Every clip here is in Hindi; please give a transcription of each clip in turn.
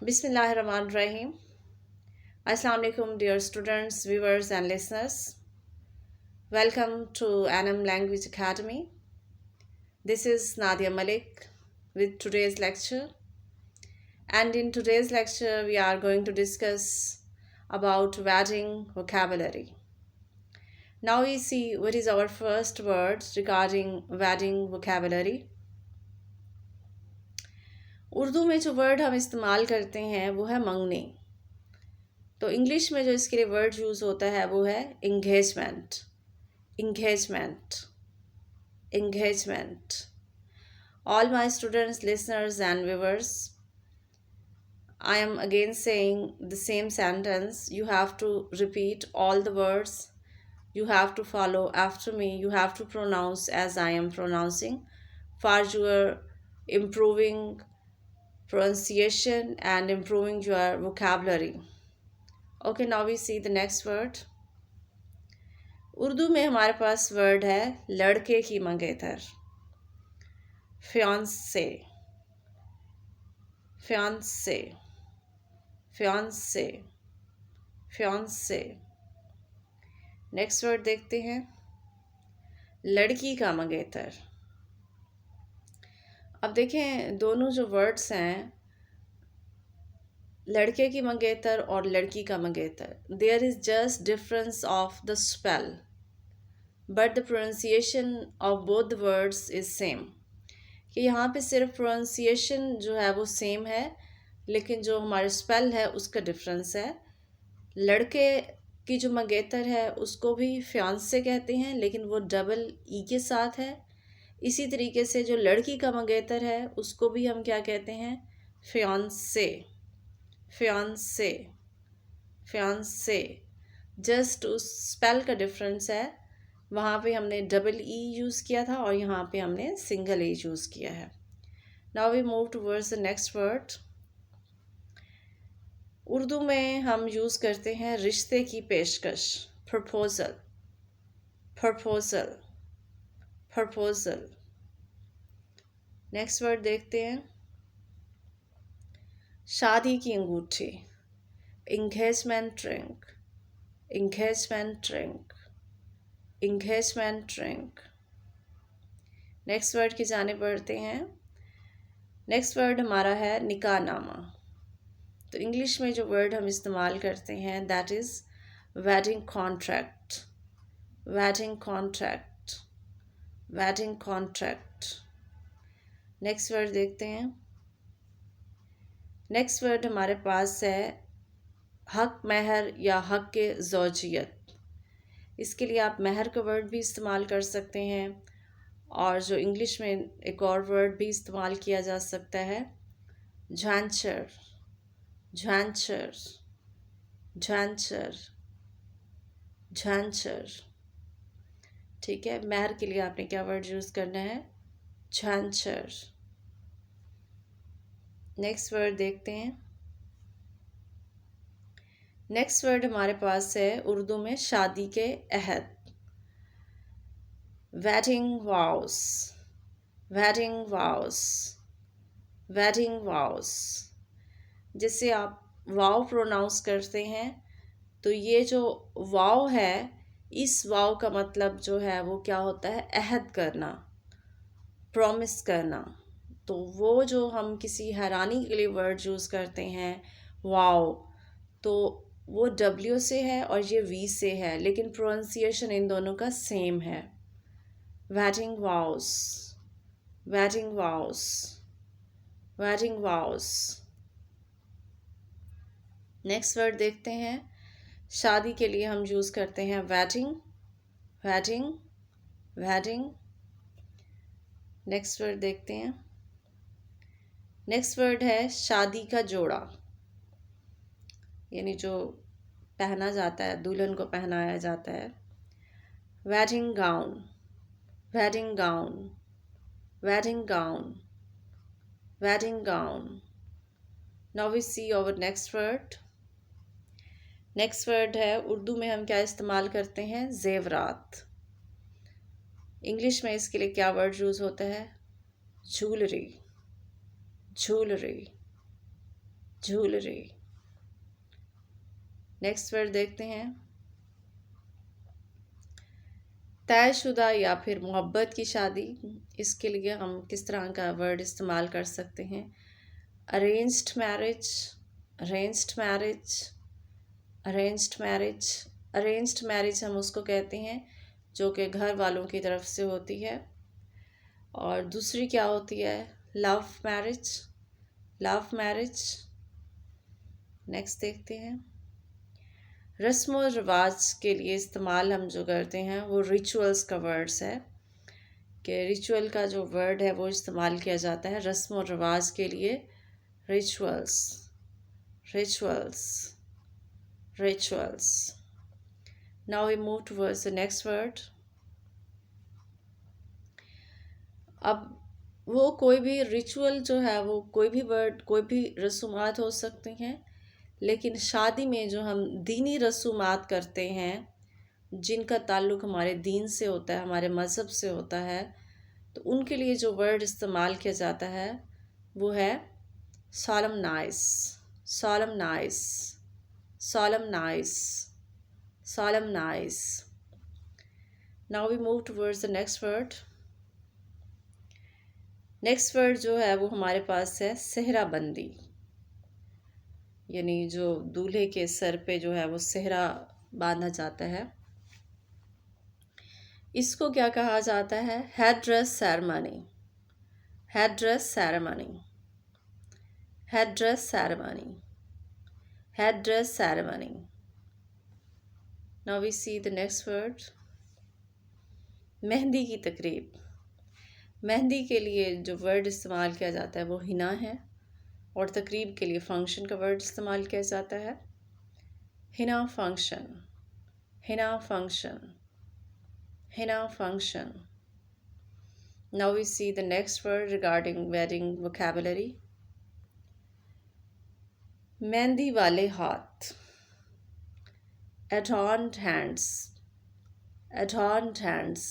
Bismillahirrahmanirrahim. Assalamu alaikum, dear students, viewers, and listeners. Welcome to Anam Language Academy. This is Nadia Malik with today's lecture. And in today's lecture, we are going to discuss about adding vocabulary. Now we see what is our first word regarding adding vocabulary. Urdu में जो वर्ड हम इस्तेमाल करते हैं वो है मंगने. तो इंग्लिश में जो इसके लिए वर्ड यूज़ होता है वो है engagement. engagement. All my students, listeners, and viewers, I am again saying the same sentence. You have to repeat all the words. You have to follow after me. You have to pronounce as I am pronouncing for your improving pronunciation and improving your vocabulary. Okay, now we see the next word. Urdu में हमारे पास वर्ड है लड़के की मंगेतर. fiancé. नेक्स्ट वर्ड देखते हैं लड़की का मंगेतर. अब देखें दोनों जो वर्ड्स हैं लड़के की मंगेतर और लड़की का मंगेतर, there is just difference of the spell but the pronunciation of both the words is same. कि यहाँ पे सिर्फ प्रोनाउंसिएशन जो है वो सेम है लेकिन जो हमारे स्पेल है उसका डिफरेंस है. लड़के की जो मंगेतर है उसको भी फियांसे कहते हैं लेकिन वो डबल ई के साथ है. इसी तरीके से जो लड़की का मंगेतर है उसको भी हम क्या कहते हैं, फियांसे. जस्ट उस स्पेल का डिफरेंस है. वहाँ पे हमने डबल ई यूज़ किया था और यहाँ पे हमने सिंगल ई यूज़ किया है. Now we move towards the next word. Urdu में हम यूज़ करते हैं रिश्ते की पेशकश, प्रपोजल. नेक्स्ट वर्ड देखते हैं शादी की अंगूठी, एंगेजमेंट रिंग. नेक्स्ट वर्ड की जाने बढ़ते हैं. नेक्स्ट वर्ड हमारा है निकाहनामा. तो इंग्लिश में जो वर्ड हम इस्तेमाल करते हैं that is wedding contract. Next word देखते हैं. नेक्स्ट वर्ड हमारे पास है हक महर या हक के ज़ौजियत. इसके लिए आप महर का वर्ड भी इस्तेमाल कर सकते हैं और जो इंग्लिश में एक और वर्ड भी इस्तेमाल किया जा सकता है झांझर. ठीक है, महर के लिए आपने क्या वर्ड यूज़ करना है, झांझर. नेक्स्ट वर्ड देखते हैं. नेक्स्ट वर्ड हमारे पास है उर्दू में शादी के अहद, वेडिंग वाउस. जैसे आप वाव प्रोनाउंस करते हैं तो ये जो वाव है इस वाव का मतलब जो है वो क्या होता है, अहद करना, प्रॉमिस करना. तो वो जो हम किसी हैरानी के लिए वर्ड यूज़ करते हैं वाव, तो वो डब्ल्यू से है और ये वी से है लेकिन प्रोनाउंसिएशन इन दोनों का सेम है. Wedding vows. नेक्स्ट वर्ड देखते हैं. शादी के लिए हम यूज़ करते हैं वेडिंग. नेक्स्ट वर्ड देखते हैं. नेक्स्ट वर्ड है शादी का जोड़ा, यानी जो पहना जाता है, दुल्हन को पहनाया जाता है. Wedding gown. Now we see our next word. Next word है उर्दू में हम क्या इस्तेमाल करते हैं, जेवरात. इंग्लिश में इसके लिए क्या वर्ड यूज़ होता है, ज्वेलरी. ज्वेलरी। नेक्स्ट वर्ड देखते हैं, तयशुदा या फिर मोहब्बत की शादी। इसके लिए हम किस तरह का वर्ड इस्तेमाल कर सकते हैं, arranged marriage, arranged marriage, arranged marriage. Arranged marriage हम उसको कहते हैं जो कि घर वालों की तरफ से होती है। और दूसरी क्या होती है, love marriage, love marriage. Next देखते हैं, रस्म व रिवाज के लिए इस्तेमाल हम जो करते हैं वो रिचुअल्स का वर्ड्स है, कि रिचुअल का जो वर्ड है वो इस्तेमाल किया जाता है रस्म और रिवाज के लिए, rituals, rituals, rituals. Now we move towards the next word. अब वो कोई भी रिचुअल जो है वो कोई भी वर्ड, कोई भी रसूमात हो सकती हैं, लेकिन शादी में जो हम दीनी रसूमात करते हैं जिनका ताल्लुक़ हमारे दीन से होता है, हमारे मज़हब से होता है, तो उनके लिए जो वर्ड इस्तेमाल किया जाता है वो है solemnize, solemnize, solemnize, solemnize. Now we move towards the next word. Next word जो है वो हमारे पास है सेहरा बंदी, यानी जो दूल्हे के सर पे जो है वो सेहरा बांधा जाता है, इसको क्या कहा जाता है, head dress ceremony, head dress ceremony, head dress ceremony, head dress ceremony. Now we see the next word, mehndi की तकरीब। मेहंदी के लिए जो वर्ड इस्तेमाल किया जाता है वो हिना है, और तकरीब के लिए फंक्शन का वर्ड इस्तेमाल किया जाता है, henna function, henna function, henna function. Now we see the next word regarding wedding vocabulary, mehndi वाले हाथ, adorned hands, adorned hands,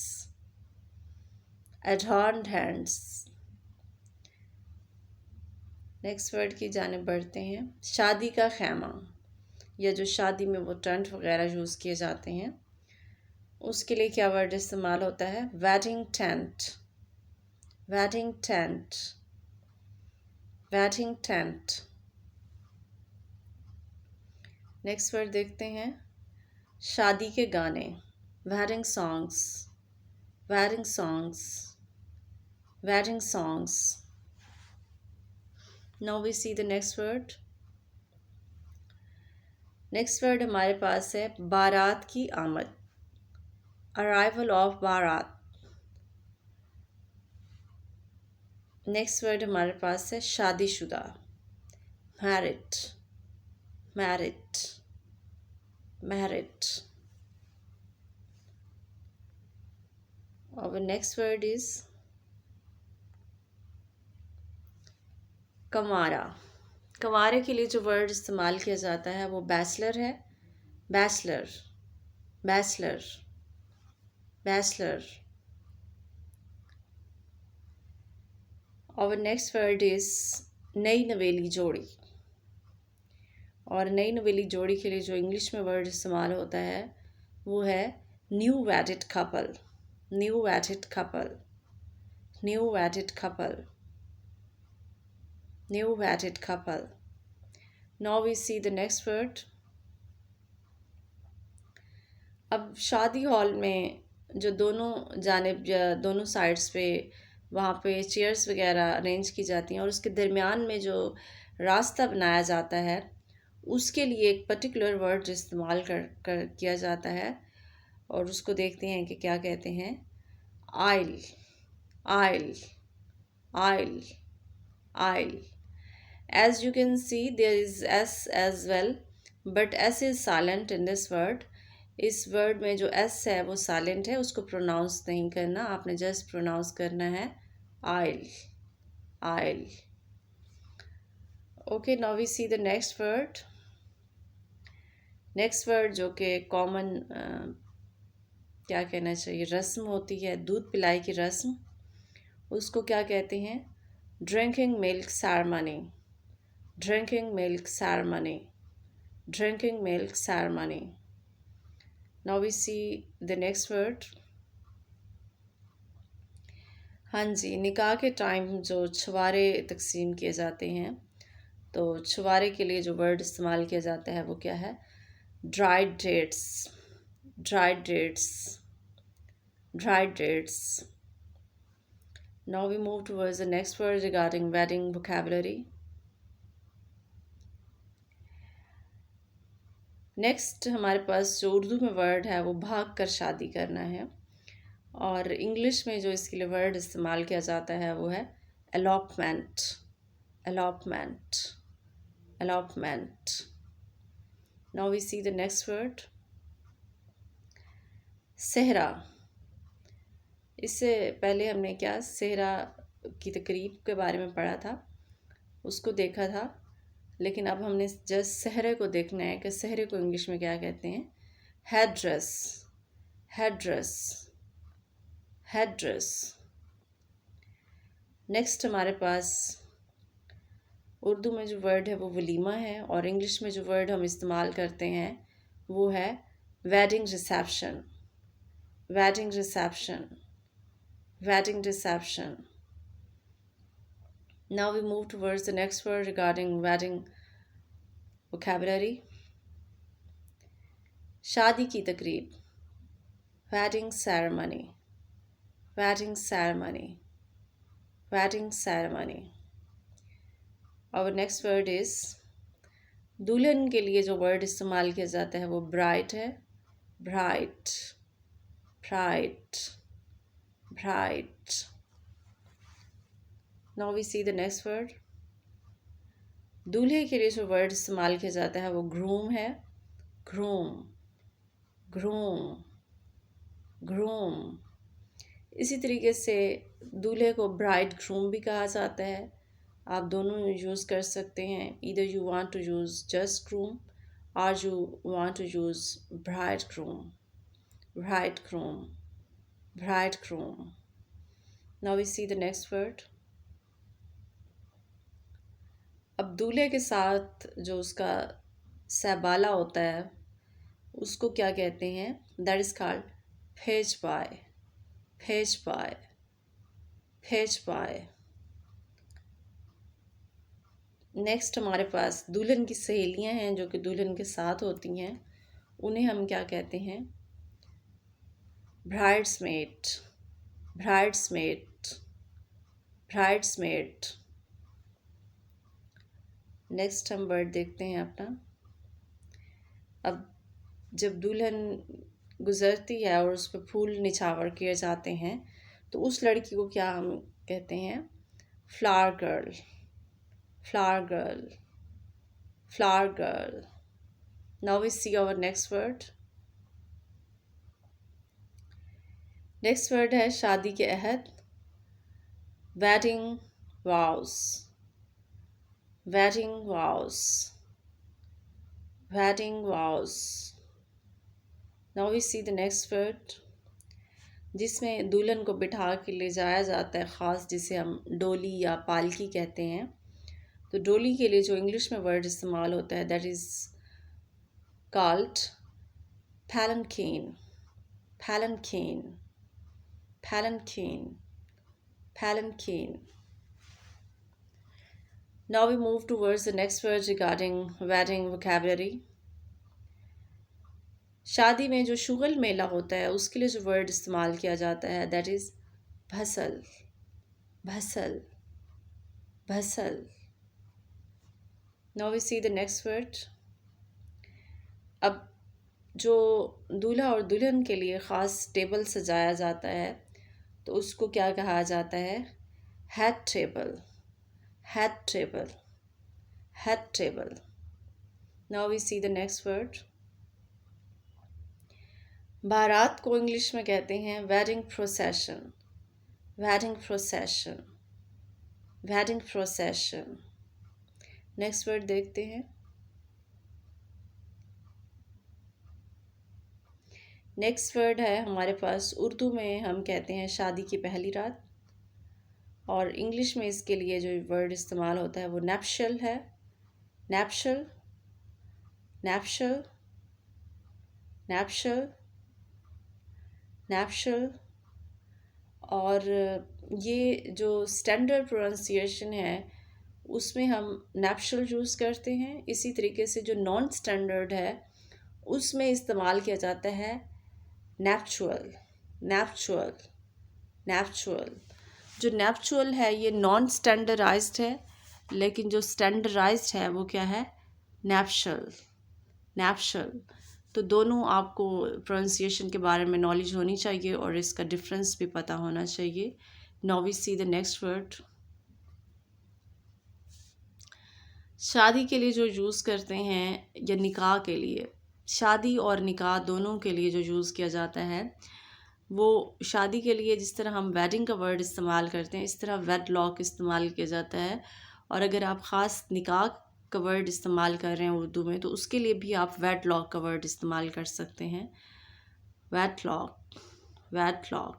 adorned hands। Next word की जानिब बढ़ते हैं, शादी का खैमा, या जो शादी में वो टेंट वगैरह यूज़ किए जाते हैं उसके लिए क्या वर्ड इस्तेमाल होता है, wedding tent, wedding tent, wedding tent. Next word देखते हैं, शादी के गाने, wedding songs, wedding songs, wedding songs. Now we see the next word. Next word हमारे पास है बारात की आमद, arrival of baraat. Next word हमारे पास है शादीशुदा, मैरिड, मैरिड, मैरिड। और नेक्स्ट वर्ड इज कंवारा। कंवारे के लिए जो वर्ड इस्तेमाल किया जाता है वो बैचलर है, बैचलर, बैचलर, बैचलर। और नेक्स्ट वर्ड इज नई नवेली जोड़ी, और नई नवेली जोड़ी के लिए जो इंग्लिश में वर्ड इस्तेमाल होता है वो है new wedded couple, new wedded couple, new wedded couple, new wedded couple. Now we see the next word. अब शादी हॉल में जो दोनों जानिब या दोनों साइड्स पे वहाँ पे चेयर्स वगैरह अरेंज की जाती हैं और उसके दरमियान में जो रास्ता बनाया जाता है उसके लिए एक पर्टिकुलर वर्ड इस्तेमाल कर किया जाता है, और उसको देखते हैं कि क्या कहते हैं, आइल, आइल, आइल, आइल। As you can see there is S as well, but S is silent in this word. इस वर्ड में जो S है वो साइलेंट है, उसको प्रोनाउंस नहीं करना, आपने जस्ट प्रोनाउंस करना है aisle, aisle. Okay, now we see the next word. Next word जो कि कॉमन क्या कहना चाहिए, रस्म होती है, दूध पिलाई की रस्म, उसको क्या कहते हैं, drinking milk ceremony, Drinking milk ceremony. Drinking milk ceremony. Now we see the next word. हाँ जी, निकाह के टाइम जो छुआरे तकसीम किए जाते हैं, तो छुआरे के लिए जो वर्ड इस्तेमाल किया जाता है वो क्या है? Dried dates. Dried dates. Dried dates. Now we move towards the next word regarding wedding vocabulary. Next हमारे पास जो उर्दू में वर्ड है वो भाग कर शादी करना है, और इंग्लिश में जो इसके लिए वर्ड इस्तेमाल किया जाता है वो है elopement. elopement. elopement. Now we see the next word. सेहरा. इससे पहले हमने क्या सेहरा की तकरीब के बारे में पढ़ा था, उसको देखा था, लेकिन अब हमने जस्ट सेहरे को देखना है कि सेहरे को इंग्लिश में क्या कहते हैं. Head dress. Head dress. Head dress. Next हमारे पास उर्दू में जो वर्ड है वो वलीमा है, और इंग्लिश में जो वर्ड हम इस्तेमाल करते हैं वो है wedding reception. Wedding reception. Wedding reception. Now we move towards the next word regarding wedding vocabulary. शादी की तकरीब. Wedding ceremony. Wedding ceremony. Wedding ceremony. Our next word is दुल्हन के लिए जो वर्ड इस्तेमाल किया जाता है वो ब्राइड है. Bride. Bride. Bride. Now we see the next word. दूल्हे के लिए जो वर्ड इस्तेमाल किया जाता है वो ग्रूम है. ग्रूम. ग्रूम. ग्रूम. इसी तरीके से दूल्हे को ब्राइड ग्रूम भी कहा जाता है. आप दोनों यूज़ कर सकते हैं. Either you want to use just groom और you want to use bride groom. Bride groom. Bride groom. Now we see the next word. अब दूल्हे के साथ जो उसका सहबाला होता है उसको क्या कहते हैं? That is called phase by. Phase by. Phase by. Next हमारे पास दुल्हन की सहेलियां हैं जो कि दुल्हन के साथ होती हैं, उन्हें हम क्या कहते हैं? ब्राइड्समेड. ब्राइड्समेड. ब्राइड्समेड. नेक्स्ट हम वर्ड देखते हैं अपना. अब जब दुल्हन गुज़रती है और उस पर फूल निछावर किए जाते हैं तो उस लड़की को क्या हम कहते हैं? Flower girl. Flower girl. Flower girl. Now we see our next word. Next word है शादी के अहद. Wedding vows. wedding vows. Wedding vows. Now we see the next word, जिसमें दुल्हन को बिठा के ले जाया जाता है ख़ास, जिसे हम डोली या पालकी कहते हैं. तो डोली के लिए जो इंग्लिश में वर्ड इस्तेमाल होता है that is called palanquin. Palanquin. Palanquin. Palanquin. Now we move towards the next word regarding wedding vocabulary. शादी में जो शुगल मेला होता है उसके लिए जो वर्ड इस्तेमाल किया जाता है दैट इज़ भसल. भसल. भसल. Now we see the next word. अब जो दूल्हा और दुल्हन के लिए ख़ास टेबल सजाया जाता है तो उसको क्या कहा जाता है? Head table. Head table. Head table. Now we see the next word. बारात को इंग्लिश में कहते हैं wedding procession. Wedding procession. Wedding procession. Next word देखते हैं. Next word है हमारे पास, उर्दू में हम कहते हैं शादी की पहली रात, और इंग्लिश में इसके लिए जो वर्ड इस्तेमाल होता है वो नैप्शल है. नैप्शल, नैप्शल, नैप्शल, नैप्शल। और ये जो स्टैंडर्ड प्रोनाउंसिएशन है उसमें हम नैप्शल यूज़ करते हैं। इसी तरीके से जो नॉन स्टैंडर्ड है उसमें इस्तेमाल किया जाता है नैप्चुअल, नैप्चुअल, नैप्चुअल। जो नैप्चुअल है ये नॉन स्टैंडर्डाइज्ड है, लेकिन जो स्टैंडर्डाइज्ड है वो क्या है? नैप्शल, नैप्शल। तो दोनों आपको प्रोनाउंसिएशन के बारे में नॉलेज होनी चाहिए और इसका डिफरेंस भी पता होना चाहिए। Now we see the next word. शादी के लिए जो यूज़ करते हैं या निकाह के लिए, शादी और निकाह दोनों के लिए जो यूज़ किया जाता है वो शादी के लिए जिस तरह हम वेडिंग का वर्ड इस्तेमाल करते हैं इस तरह वेडलॉक इस्तेमाल किया जाता है। और अगर आप ख़ास निकाह का वर्ड इस्तेमाल कर रहे हैं उर्दू में तो उसके लिए भी आप वेडलॉक का वर्ड इस्तेमाल कर सकते हैं। Wedlock, wedlock,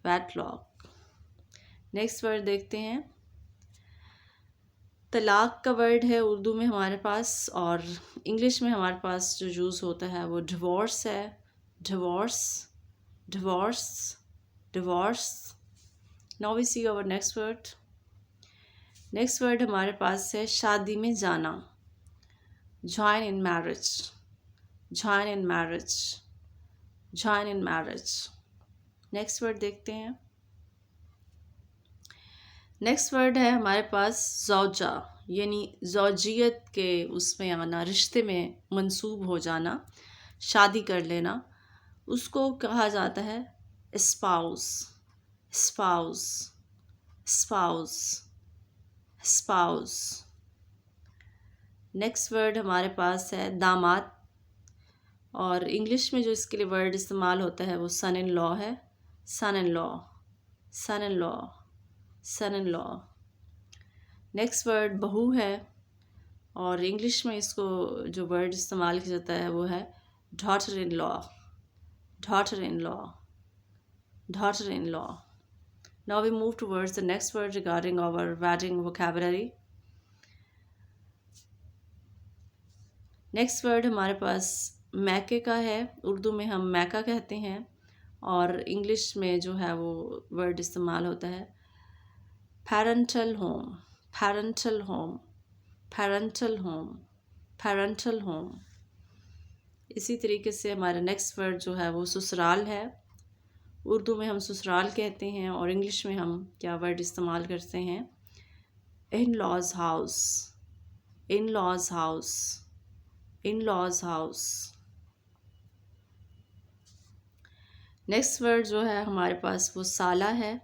wedlock. Next word देखते हैं। तलाक का वर्ड है उर्दू में हमारे पास, और इंग्लिश में हमारे पास जो यूज़ होता है वो डिवोर्स है। Divorce, divorce, divorce. Now we see our next word. Next word हमारे पास है शादी में जाना। Join in marriage, join in marriage, join in marriage. Next word देखते हैं। नेक्स्ट वर्ड है हमारे पास ज़ौजा, यानी ज़ौजियत के उसमें आना, रिश्ते में मंसूब हो जाना, शादी कर लेना। उसको कहा जाता है spouse, spouse, spouse, spouse. Next word हमारे पास है दामाद, और इंग्लिश में जो इसके लिए वर्ड इस्तेमाल होता है वो सन इन लॉ है। Son in law, son in law, son in law. Next word बहू है, और इंग्लिश में इसको जो वर्ड इस्तेमाल किया जाता है वो है daughter in law, daughter in law, daughter in law. Now we move towards the next word regarding our wedding vocabulary. Next word हमारे पास मैके का है, उर्दू में हम मैका कहते हैं, और इंग्लिश में जो है वो वर्ड इस्तेमाल होता है parental home, parental home, parental home, parental home. इसी तरीके से हमारा नेक्स्ट वर्ड जो है वो ससुराल है। उर्दू में हम ससुराल कहते हैं और इंग्लिश में हम क्या वर्ड इस्तेमाल करते हैं? In laws house, in laws house, in laws house. Next word जो है हमारे पास वो साला है,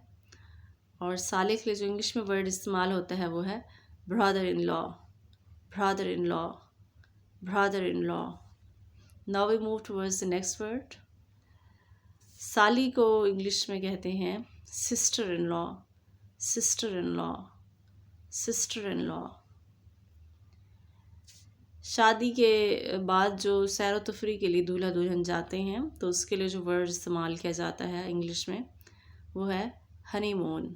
और साले के लिए जो इंग्लिश में वर्ड इस्तेमाल होता है वो है brother in law, brother in law, brother in law. Now we move towards the next word. साली को इंग्लिश में कहते हैं sister in law, sister in law, sister in law. शादी के बाद जो सैर व तफरी के लिए दूल्हा दुल्हन जाते हैं तो उसके लिए जो वर्ड इस्तेमाल किया जाता है इंग्लिश में वो है honeymoon,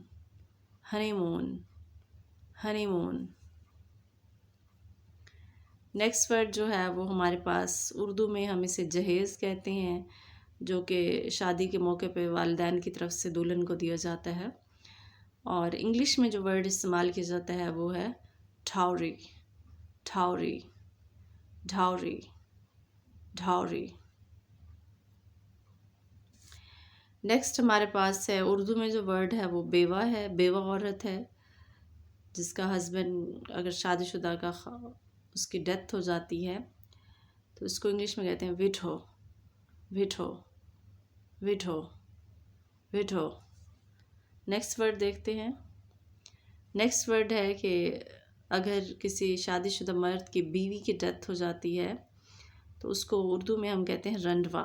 honeymoon, honeymoon. Next word जो है वो हमारे पास उर्दू में हम इसे जहेज़ कहते हैं, जो कि शादी के मौके पे वालिदैन की तरफ से दुल्हन को दिया जाता है। और इंग्लिश में जो वर्ड इस्तेमाल किया जाता है वो है ठावरी, ठावरी, ढावरी, ढावरी। नेक्स्ट हमारे पास है उर्दू में जो वर्ड है वो बेवा है, बेवा औरत है जिसका हस्बैंड अगर शादीशुदा का उसकी डेथ हो जाती है तो इसको इंग्लिश में कहते हैं window, window, window, window. Next word देखते हैं। नेक्स्ट वर्ड है कि अगर किसी शादीशुदा मर्द की बीवी की डेथ हो जाती है तो उसको उर्दू में हम कहते हैं रंडवा।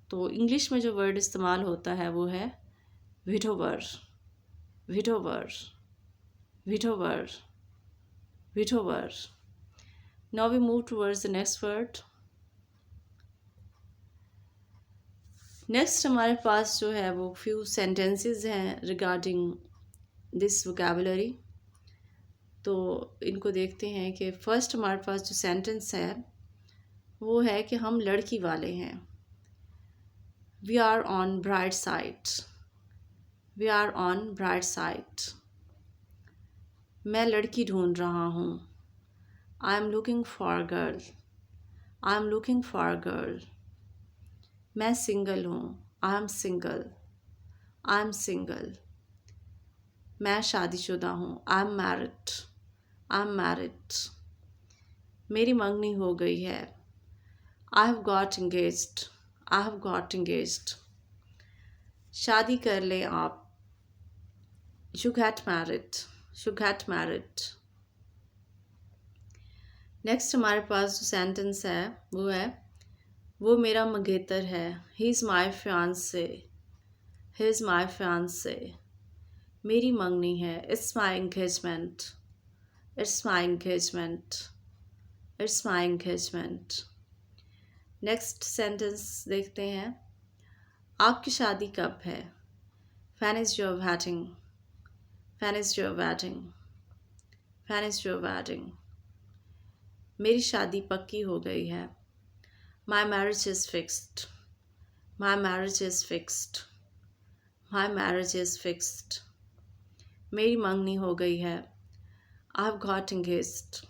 तो इंग्लिश में जो वर्ड इस्तेमाल होता है वो है widower, widower, widower, widower. Now we move towards the next word. Next हमारे पास जो है वो फ्यू सेंटेंसेस हैं रिगार्डिंग दिस वोकैबुलरी। तो इनको देखते हैं कि फर्स्ट हमारे पास जो सेंटेंस है वो है कि हम लड़की वाले हैं। We are on bright side, we are on bright side. मैं लड़की ढूंढ रहा हूँ। I am looking for girl, I am looking for girl. मैं सिंगल हूँ। I am single, I am single. मैं शादीशुदा हूँ। I am married, I am married. मेरी मंगनी हो गई है। I have got engaged, I have got engaged. शादी कर लें आप। You get married, you get married. Next हमारे पास जो सेंटेंस है वो मेरा मंगेतर है। He is my fiance, he is my fiance. मेरी मंगनी है। It's my engagement, it's my engagement, it's my engagement. Next sentence देखते हैं। आपकी शादी कब है? When is your wedding, when is your wedding, when is your wedding. मेरी शादी पक्की हो गई है। My marriage is fixed, my marriage is fixed, my marriage is fixed. मेरी मंगनी हो गई है। I have got engaged,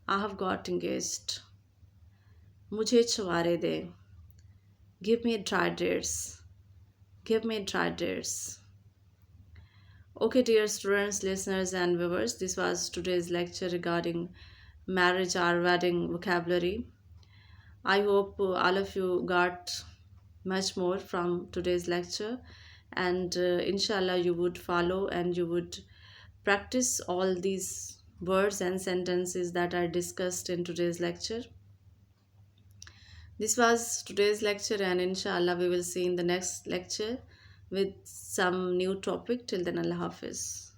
I have got engaged. मुझे छुआरे दें। Give me dry dates, give me dry dates. Okay, dear students, listeners, and viewers, this was today's lecture regarding marriage or wedding vocabulary. I hope all of you got much more from today's lecture, and inshallah, you would follow and you would practice all these words and sentences that are discussed in today's lecture. This was today's lecture, and inshallah, we will see in the next lecture with some new topic. Till then, Allah Hafiz.